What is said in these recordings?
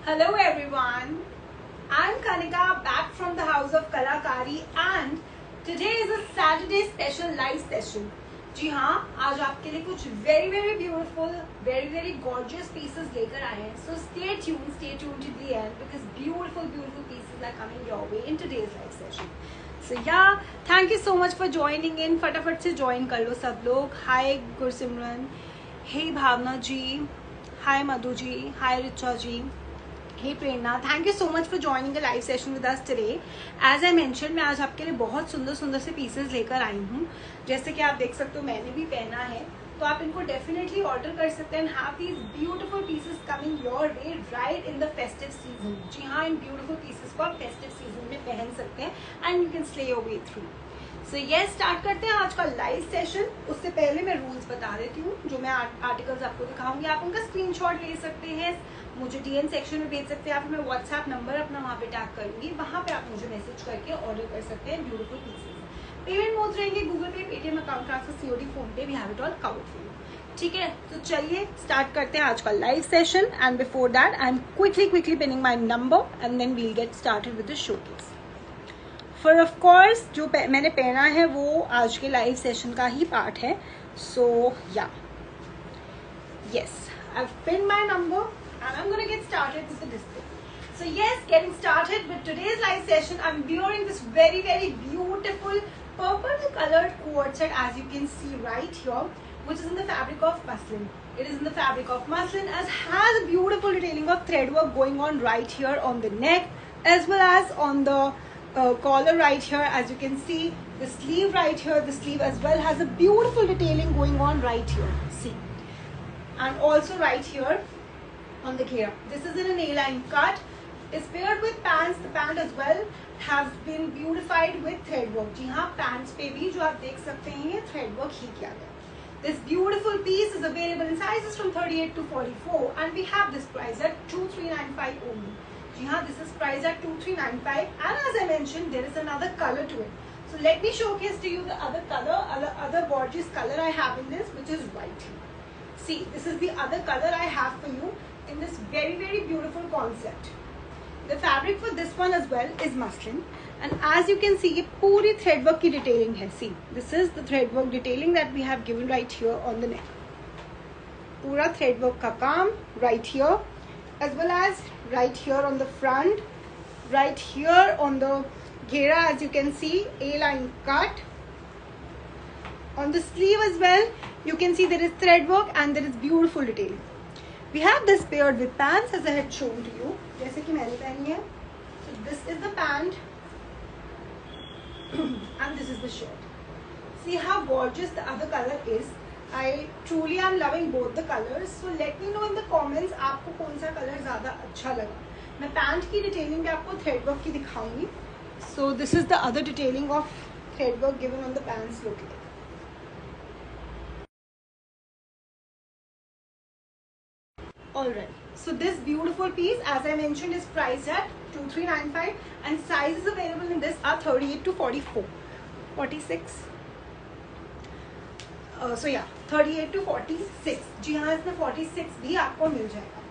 Hello everyone, I'm Kanika back from the house of Kalakari and today is a Saturday special live session. जी हाँ, आज आपके लिए कुछ very beautiful, very gorgeous pieces लेकर आए हैं. So stay tuned to the end because beautiful pieces are coming your way in today's live session. So yeah, thank you so much for joining in. फटाफट से join कर लो सब लोग. Hi Gursimran, hey Bhavna ji, hi Madhu ji, hi Richa ji. Hey Prerna, thank you so much for joining the live session with us today. As I mention, मैं आज आपके लिए बहुत सुंदर से पीसेस लेकर आई हूँ. जैसे कि आप देख सकते हो मैंने भी पहना है, तो आप इनको डेफिनेटली ऑर्डर कर सकते हैं. Have these beautiful pieces coming your way right in the festive season. जी हाँ, इन ब्यूटीफुल पीसेस को आप फेस्टिव सीजन में पहन सकते हैं and you can slay your way through. So ये स्टार्ट करते हैं आज का लाइव सेशन. उससे पहले मैं रूल्स बता देती हूँ. जो मैं आर्टिकल्स आपको दिखाऊंगी, आप उनका स्क्रीनशॉट ले सकते हैं, मुझे डीएम सेक्शन में भेज सकते हैं, आप मैं व्हाट्सएप नंबर अपना वहाँ पे टैग करूंगी, वहाँ पे आप मुझे मैसेज करके ऑर्डर कर सकते हैं ब्यूटीफुल पीसेस. पेमेंट मोड्स रहेंगे Google Pay, Paytm, account transfer, COD, PhonePe. We have it all covered for you. ठीक है, तो चलिए स्टार्ट करते हैं आज का live session. And before that I am quickly pinning my number and then we'll get started with the showcase. For of course जो मैंने पहना है वो आज के लाइव सेशन का ही पार्ट है. सो या yes, I have pin my number and I'm going to get started with the display. So yes, getting started with today's live session, I'm wearing this very beautiful purple colored cord set, as you can see right here, which is in the fabric of muslin. It is in the fabric of muslin, as has a beautiful detailing of thread work going on right here on the neck, as well as on the collar right here. As you can see, the sleeve right here, the sleeve as well has a beautiful detailing going on right here. See, and also right here on the घेरा. This is in an A-line cut. It's paired with pants. The pant as well has been beautified with thread work. जी हाँ, pants पे भी जो आप देख सकते हैं ये thread work ही किया गया. This beautiful piece is available in sizes from 38 to 44 and we have this price at 2395 only. जी हाँ, this is priced at 2395 and as I mentioned there is another color to it. So let me showcase to you the other color, other gorgeous color I have in this, which is white. See, this is the other color I have for you in this very beautiful concept. The fabric for this one as well is muslin and as you can see ये पूरी thread work की detailing है. See, this is the thread work detailing that we have given right here on the neck. पूरा thread work का काम right here, as well as right here on the front, right here on the घेरा. As you can see, A-line cut. On the sleeve as well, you can see there is thread work and there is beautiful detailing. We have this paired with pants as I had shown to you, जैसे कि मैंने पहनी है. So this is the pant and this is the shirt. See how gorgeous the other color is. I truly am loving both the colors. So let me know in the comments आपको कौन सा color ज़्यादा अच्छा लगा. मैं pant की detailing भी आपको thread work की दिखाऊंगी. So this is the other detailing of thread work given on the pants look like. Alright, so this beautiful piece, as I mentioned, is priced at 2395 and sizes available in this are 38 to 44, 46. So yeah, 38 to 46. जी हाँ, इसमें 46 भी आपको मिल जाएगा.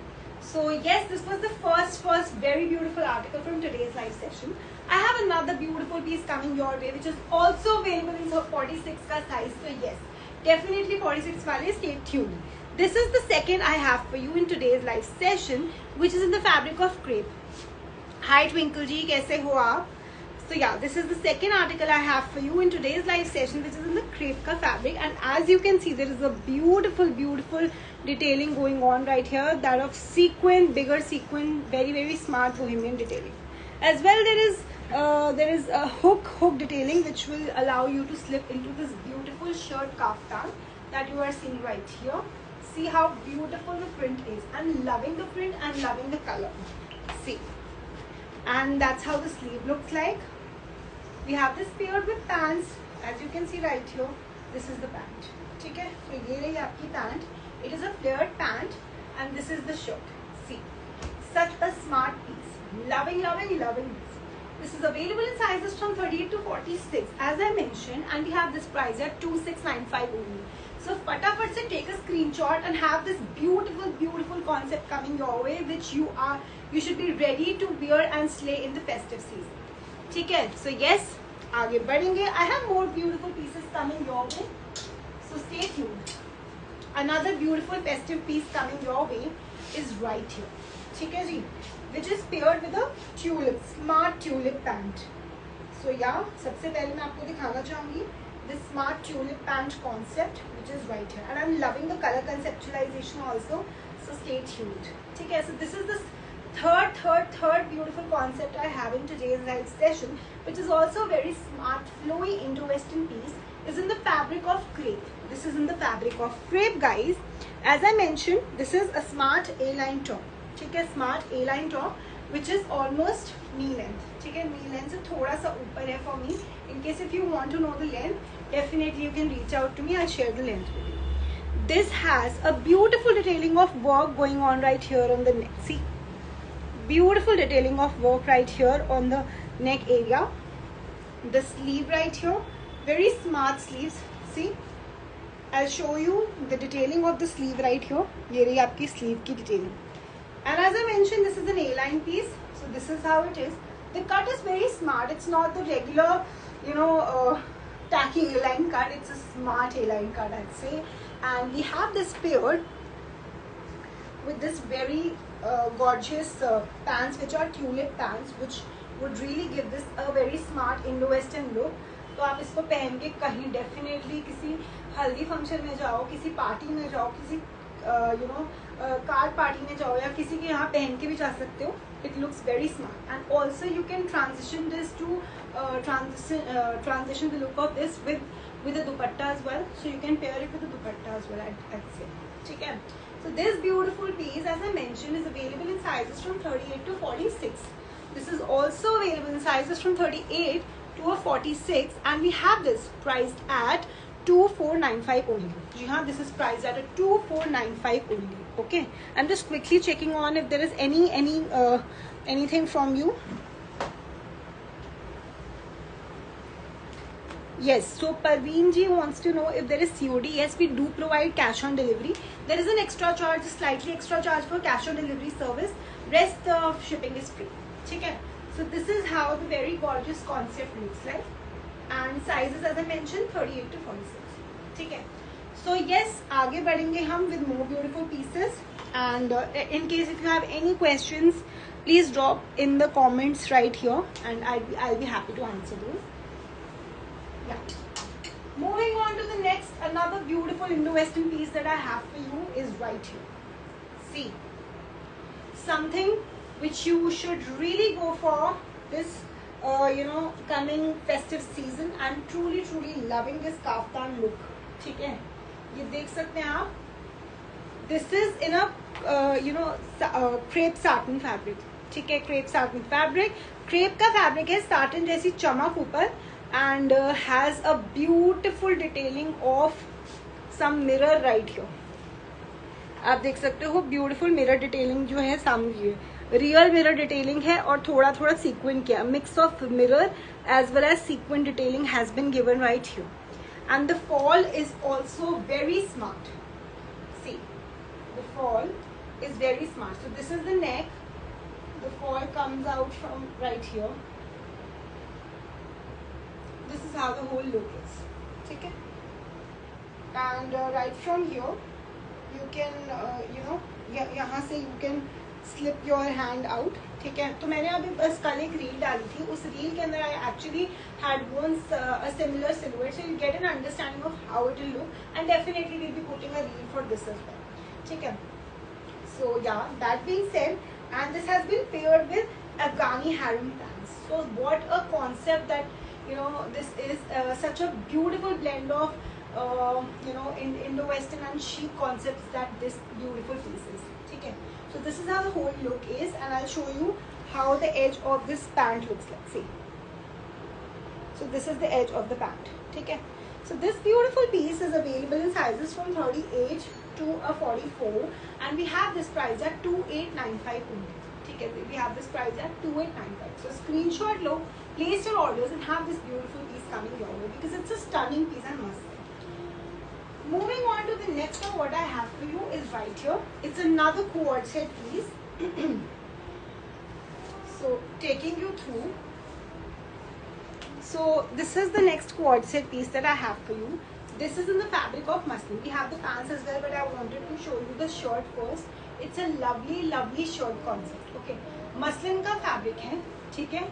So yes, this was the first very beautiful article from today's live session. I have another beautiful piece coming your way, which is also available in 46 का size. So yes, definitely 46 वाले stay tuned. This is the second I have for you in today's live session, which is in the fabric of crepe. Hi Twinkle ji, कैसे हो आप? So yeah, this is the second article I have for you in today's live session, which is in the crepe ka fabric. And as you can see, there is a beautiful detailing going on right here. That of sequin, bigger sequin, very smart bohemian detailing. As well, there is a hook detailing which will allow you to slip into this beautiful shirt kaftan that you are seeing right here. See how beautiful the print is. I'm loving the print and loving the color. See, and that's how the sleeve looks like. We have this paired with pants, as you can see right here. This is the pant. ठीक है, तो ये रही आपकी pant. It is a flared pant and this is the shirt. See, such a smart piece. Loving this. This is available in sizes from 38 to 46, as I mentioned, and we have this price at 2695 only. So फटाफट से take a screenshot and have this beautiful concept coming your way, which you should be ready to wear and slay in the festive season. ठीक है? So yes, आगे बढ़ेंगे. I have more beautiful pieces coming your way, so stay tuned. Another beautiful festive piece coming your way is right here. ठीक है जी? Which is paired with a tulip, smart tulip pant. So yeah, सबसे पहले मैं आपको दिखाना चाहूँगी this smart tulip pant concept, which is right here, and I'm loving the color conceptualization also, so stay tuned. ठीक है? So this is the third beautiful concept I have in today's live session, which is also very smart, flowy Indo-Western piece. Is in the fabric of crepe. This is in the fabric of crepe, guys. As I mentioned, this is a smart A-line top. ठीक है? Smart A-line top, which is almost knee length. ठीक है? knee length से थोड़ा सा ऊपर है for me. In case if you want to know the length, definitely you can reach out to me. I'll share the length with you. This has a beautiful detailing of work going on right here on the neck. See, beautiful detailing of work right here on the neck area. The sleeve right here, very smart sleeves. See, I'll show you the detailing of the sleeve right here. ये रही आपकी sleeve की detailing. And as I mentioned, this is an A-line piece. So this is how it is. The cut is very smart. It's not the regular, tacky A-line cut. It's a smart A-line cut, I'd say. And we have this paired with this very gorgeous pants, which are tulip pants, which would really give this a very smart Indo-Western look. तो आप इसको पहन के कहीं definitely किसी हल्दी function में जाओ, किसी पार्टी में जाओ, किसी कार पार्टी में जाओ, या किसी के यहाँ पहन के भी जा सकते हो. It looks very smart, and also you can transition this to transition the look of this with a dupatta as well. So you can pair it with a dupatta as well, I'd say. ठीक है? So this beautiful piece, as I mentioned, is available in sizes from 38 to 46. This is also available in sizes from 38 to a 46, and we have this priced at 2495 only. जी हाँ, this is priced at a 2495 only. Okay, I'm just quickly checking on if there is anything from you. Yes, so Parveen ji wants to know if there is COD. Yes, we do provide cash on delivery. There is an extra charge, slightly extra charge for cash on delivery service. Rest of shipping is free. ठीक है? So this is how the very gorgeous concept looks like, and sizes as I mentioned 38 to 46. ठीक है? So yes, आगे बढ़ेंगे हम with more beautiful pieces, and in case if you have any questions, please drop in the comments right here, and I'll be happy to answer those. Yeah. Moving on to the next, another beautiful Indo-Western piece that I have for you is right here. See, something which you should really go for this coming festive season. I'm truly loving this kaftan look. ठीक है? ये देख सकते हैं आप. This is in a crepe satin fabric. ठीक है? crepe satin fabric. crepe का fabric है satin जैसी चमक ऊपर, and has a beautiful detailing of some mirror right here. आप देख सकते हो beautiful mirror detailing जो है सामने, रियल मिरर डिटेलिंग है और थोड़ा सीक्वेंट किया, mix of mirror as well as sequin detailing has been given right here, and the fall is also very smart. See, the fall is very smart. So this is the neck, the fall comes out from right here. This is how the whole look is. ठीक है? And right from here you can यहाँ से you can slip your hand out. ठीक है? तो मैंने अभी बस कल एक रील डाली थी, उस रील के अंदर I actually had once a similar silhouette, so you get an understanding of how it will look, and definitely we'll be putting a reel for this as well. ठीक है? So yeah, that being said, and this has been paired with Afghani harem pants. So what a concept that this is such a beautiful blend of in Indo-Western and chic concepts that this beautiful piece is. ठीक है? So this is how the whole look is, and I'll show you how the edge of this pant looks like. See, so this is the edge of the pant. ठीक है? So this beautiful piece is available in sizes from 38 to a 44, and we have this price at 2895 only. ठीक है? We have this price at 2895. So screenshot low, place your orders, and have this beautiful piece coming your way, because it's a stunning piece, I must say. Moving on to the next one, what I have for you is right here. It's another cord set piece. So taking you through. So this is the next cord set piece that I have for you. This is in the fabric of muslin. We have the pants as well, but I wanted to show you the shirt first. It's a lovely, lovely shirt concept. Okay, muslin का fabric है, ठीक है.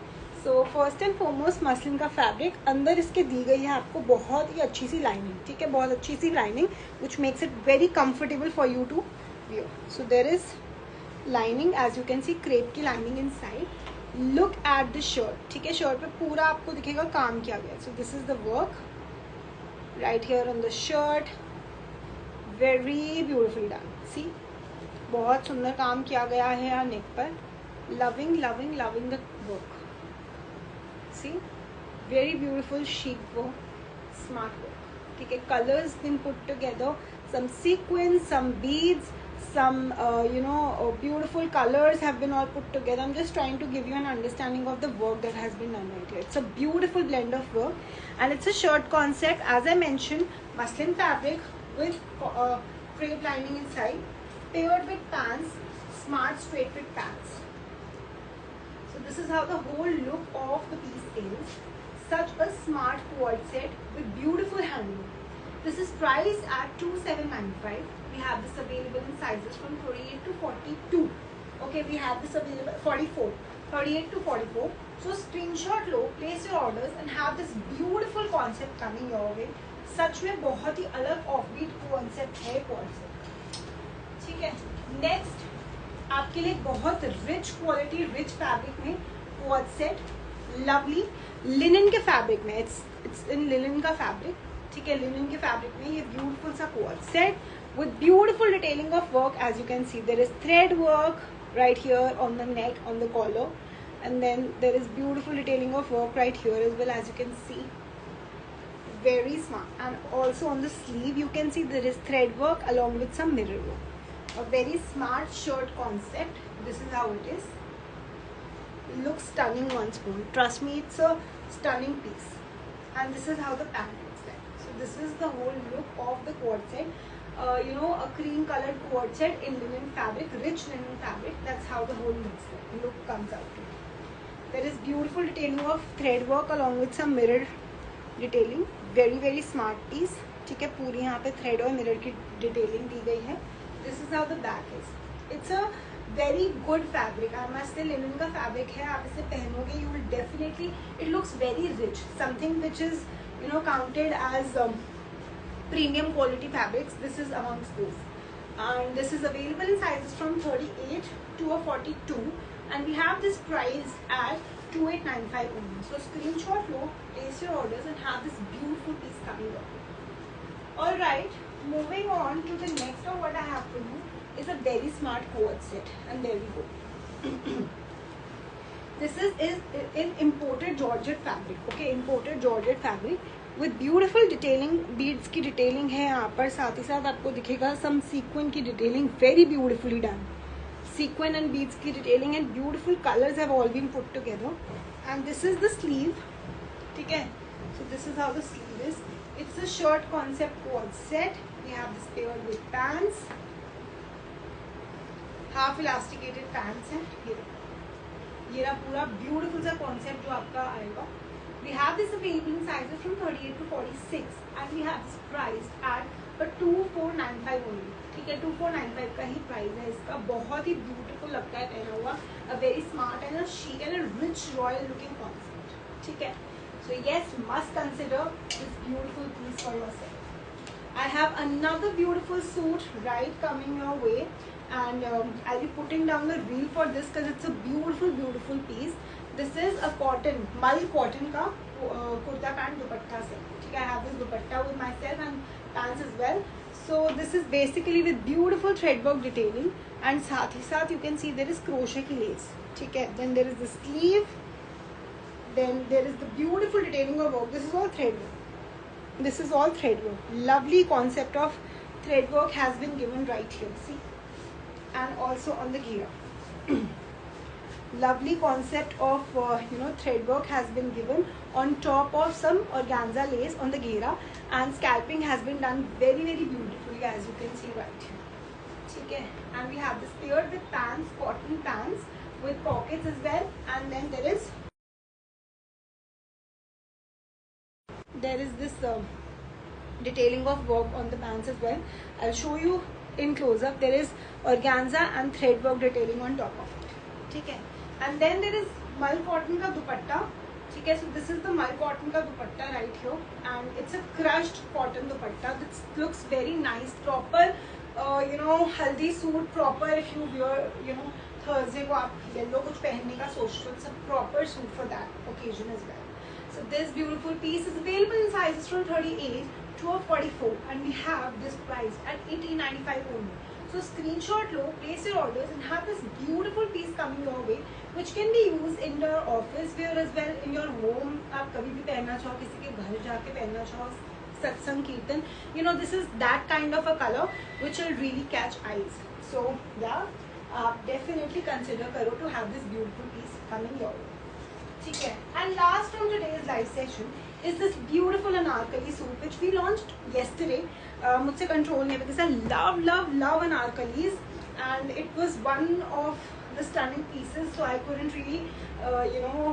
So first and foremost muslin का fabric. अंदर इसके दी गई है आपको बहुत ही अच्छी सी lining, ठीक है, बहुत अच्छी सी lining, which makes it very comfortable for you to wear. So there is lining, as you can see, crepe की lining inside. Look at the shirt, ठीक है. शर्ट पे पूरा आपको दिखेगा काम किया गया. So this is the work right here on the shirt. Very beautifully done. See, बहुत सुंदर काम किया गया है यहाँ नेक पर. Loving, loving, loving the work. See, very beautiful chic work, smart work. ठीक है, colors been put together, some sequins, some beads, some beautiful colors have been all put together. I'm just trying to give you an understanding of the work that has been done right here. It's a beautiful blend of work, and it's a shirt concept, as I mentioned, muslin fabric with crepe lining inside, paired with pants, smart straight fit pants. So this is how the whole look of the piece is. Such a smart cord set with beautiful handling. This is priced at 2795. We have this available in sizes from 38 to 42. Okay, we have this available 44, 38 to 44. So screenshot low, place your orders and have this beautiful concept coming your way. सच में बहुत ही अलग offbeat concept है cord set. ठीक है. Next आपके लिए बहुत rich quality, rich fabric में cord set, lovely linen के fabric में. It's in linen का fabric. ठीक है, लिनन के फैब्रिक में ये ब्यूटीफुल सा code set with beautiful detailing of work. As you can see, there is thread work right here on the neck, on the collar, and then there is beautiful detailing of work right here as well, as you can see. Very smart. And also on the sleeve you can see there is thread work along with some mirror work. A very smart shirt concept. This is how it is. It looks stunning once more. Trust me, it's a stunning piece. And this is how the pant looks like. So this is the whole look of the cord set. A cream colored cord set in linen fabric, rich linen fabric. That's how the whole look comes out to. There is beautiful detailing of thread work along with some mirror detailing. Very very smart piece. ठीक है, पूरी यहाँ पे thread और mirror की detailing दी गई है. This is how the back is. It's a very good fabric. I must say linen का fabric है. आप इसे पहनोगे, you will definitely. It looks very rich. Something which is counted as premium quality fabrics. This is amongst those. And this is available in sizes from 38 to a 42. And we have this price at 2895 only. So screenshot lo, place your orders and have this beautiful piece coming up. Alright, moving on to the next one. What I have for you is a very smart cord set. And there we go. This is in imported Georgette fabric. Okay, imported Georgette fabric with beautiful detailing. Beads की detailing है यहाँ पर, साथ ही साथ आपको दिखेगा some sequin की detailing, very beautifully done. Sequin and beads की detailing and beautiful colors have all been put together. And this is the sleeve. ठीक है? So this is how the sleeve is. It's a shirt concept cord set. We have this paired with pants. Half elasticated pants हैं. ये रहा पूरा beautiful सा concept जो आपका आएगा. We have this available in sizes from 38 to 46, and we have this priced at 2495 only. ठीक है, 2495 का ही प्राइस है इसका. बहुत ही ब्यूटीफुल लगता है पहना हुआ. A very smart and a chic and a rich royal looking concept. ठीक है. So yes, must consider this beautiful piece for yourself. I have another beautiful suit right coming your way, and I'll be putting down the reel for this because it's a beautiful piece. This is a cotton, mal cotton का kurta pant dupatta set. ठीक है, I have this dupatta with myself and pants as well. So this is basically with beautiful thread work detailing, and साथ ही साथ you can see there is crochet की lace. ठीक है, then there is the sleeve, then there is the beautiful detailing of work. This is all thread work. This is all thread work. Lovely concept of thread work has been given right here. See, and also on the gear. lovely concept of thread work has been given on top of some organza lace on the ghera, and scalping has been done very beautifully, as you can see right here. Okay, and we have this paired with pants, cotton pants with pockets as well, and then there is this detailing of work on the pants as well. I'll show you in close up. There is organza and thread work detailing on top of it. Okay, and then there is mal cotton ka dupatta. Okay, so this is the mal cotton ka dupatta right here, and it's a crushed cotton dupatta. This looks very nice, proper haldi suit, proper if you wear Thursday को आप yellow कुछ पहनने का सोच रहे हो, it's a proper suit for that occasion as well. So this beautiful piece is available in sizes from 38 to 44, and we have this price at 1895 only. So screenshot low, place your orders, and have this beautiful piece coming your way, which can be used in your office wear as well, in your home. आप कभी भी पहनना चाहो, किसी के घर जाके पहनना चाहो, सत्संग कीर्तन, this is that kind of a color which will really catch eyes. So yeah, definitely consider करो to have this beautiful piece coming your way. ठीक है, and last from today's live session is this beautiful anarkali suit which we launched yesterday. मुझसे control नहीं, because I love anarkalis, and it was one of the stunning pieces, so I couldn't really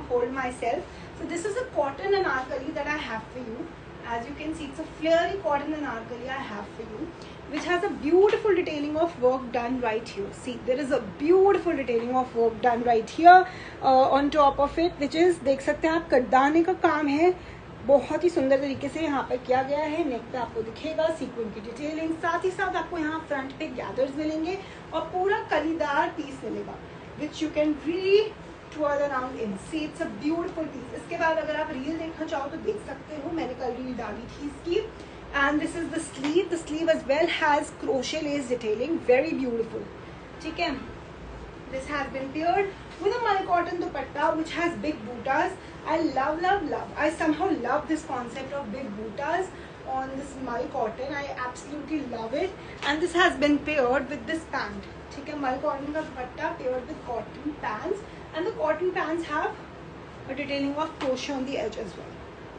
hold myself. So this is a cotton anarkali that I have for you. As you can see, it's a flary cotton anarkali I have for you, which has a beautiful detailing of work done right here. See, there is a beautiful detailing of work done right here on top of it, which is, देख सकते हैं आप, कड्डाने का काम है, बहुत ही सुंदर तरीके से यहाँ पर किया गया है. नेक पे आपको दिखेगा सीक्वेंस की डिटेलिंग, साथ ही साथ आपको यहाँ फ्रंट पे गैदर्स मिलेंगे और पूरा कलीदार पीस मिलेगा, which you can really twirl around in. See, it's a beautiful piece. इसके बाद अगर आप रील देखना चाहो तो देख सकते हो, मैंने कल रील डाली थी इसकी. And this is the sleeve. The sleeve as well has crochet lace detailing, very beautiful. ठीक है, this has been paired with a mal cotton dupatta which has big bootas. I love. I somehow love this concept of big bootas on this mal cotton. I absolutely love it. And this has been paired with this pant. ठीक है, mal cotton का dupatta paired with cotton pants, and the cotton pants have a detailing of crochet on the edge as well.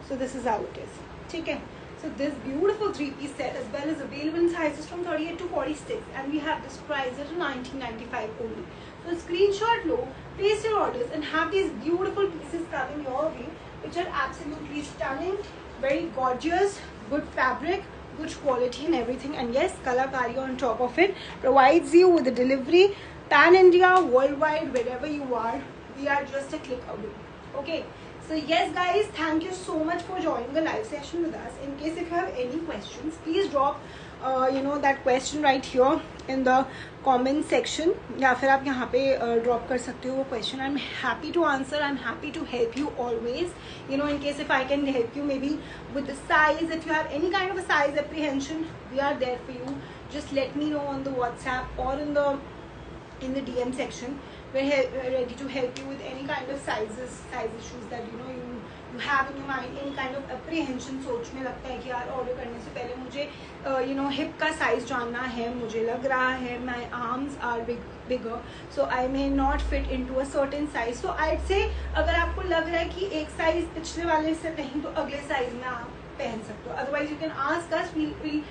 So this is how it is. ठीक है. So this beautiful three-piece set as well is available in sizes from 38 to 46, and we have this price at 1995 only. So screenshot low, place your orders, and have these beautiful pieces coming your way, which are absolutely stunning, very gorgeous, good fabric, good quality and everything. And yes, Kalakari on top of it provides you with the delivery pan-India, worldwide, wherever you are. We are just a click away. Okay. So yes guys, thank you so much for joining the live session with us. In case if you have any questions, please drop that question right here in the comment section, या फिर आप यहाँ पे drop कर सकते हो वो question. I'm happy to answer. I'm happy to help you always. In case if I can help you maybe with the size, if you have any kind of a size apprehension, we are there for you. Just let me know on the WhatsApp or in the DM section. We're ready to help you with any kind of size issues that you have in your mind, any kind of apprehension. सोचने लगता है कि यार order करने से पहले मुझे hip का साइज जानना है, मुझे लग रहा है my arms are bigger, so I may not fit into a certain size. So I'd say अगर आपको लग रहा है कि एक साइज पिछले वाले से नहीं तो अगले साइज में आप पहन सकते हो. Otherwise you can ask us, we'll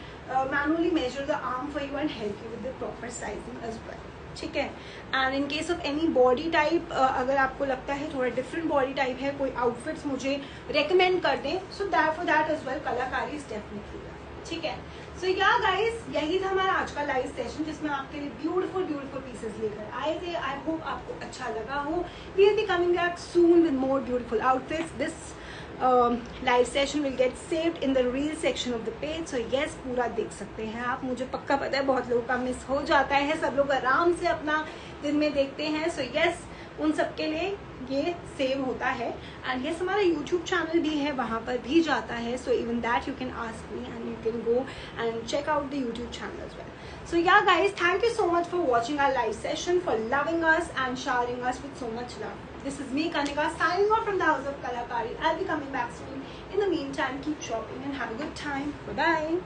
manually measure the arm for you and help you with the proper sizing as well. ठीक है. And in case of any body type, अगर आपको लगता है थोड़ा डिफरेंट बॉडी टाइप है, कोई outfits मुझे रेकमेंड कर दें, so that for that as well कलाकारी इज डेफिनेटली. ठीक है. सो या गाइस, यही था हमारा आज का लाइव सेशन जिसमें आपके लिए ब्यूटीफुल पीसेस लेकर आए थे. आई होप आपको अच्छा लगा हो. We will be coming back soon with more beautiful outfits. This live session will get saved in the reel section of the page. So yes, पूरा देख सकते हैं आप. मुझे पक्का पता है बहुत लोगों का मिस हो जाता है, सब लोग आराम से अपना दिन में देखते हैं. सो येस, उन सब के लिए ये सेव होता है. एंड येस, हमारा यूट्यूब चैनल भी है, वहाँ पर भी जाता है. So even that you can ask me and you can go and check out the YouTube channel as well. So yeah guys, thank you so much for watching our live session, for loving us and showering us with so much love. This is me, Kanika, signing off from the House of Kalakari. I'll be coming back soon. In the meantime, keep shopping and have a good time. Bye bye.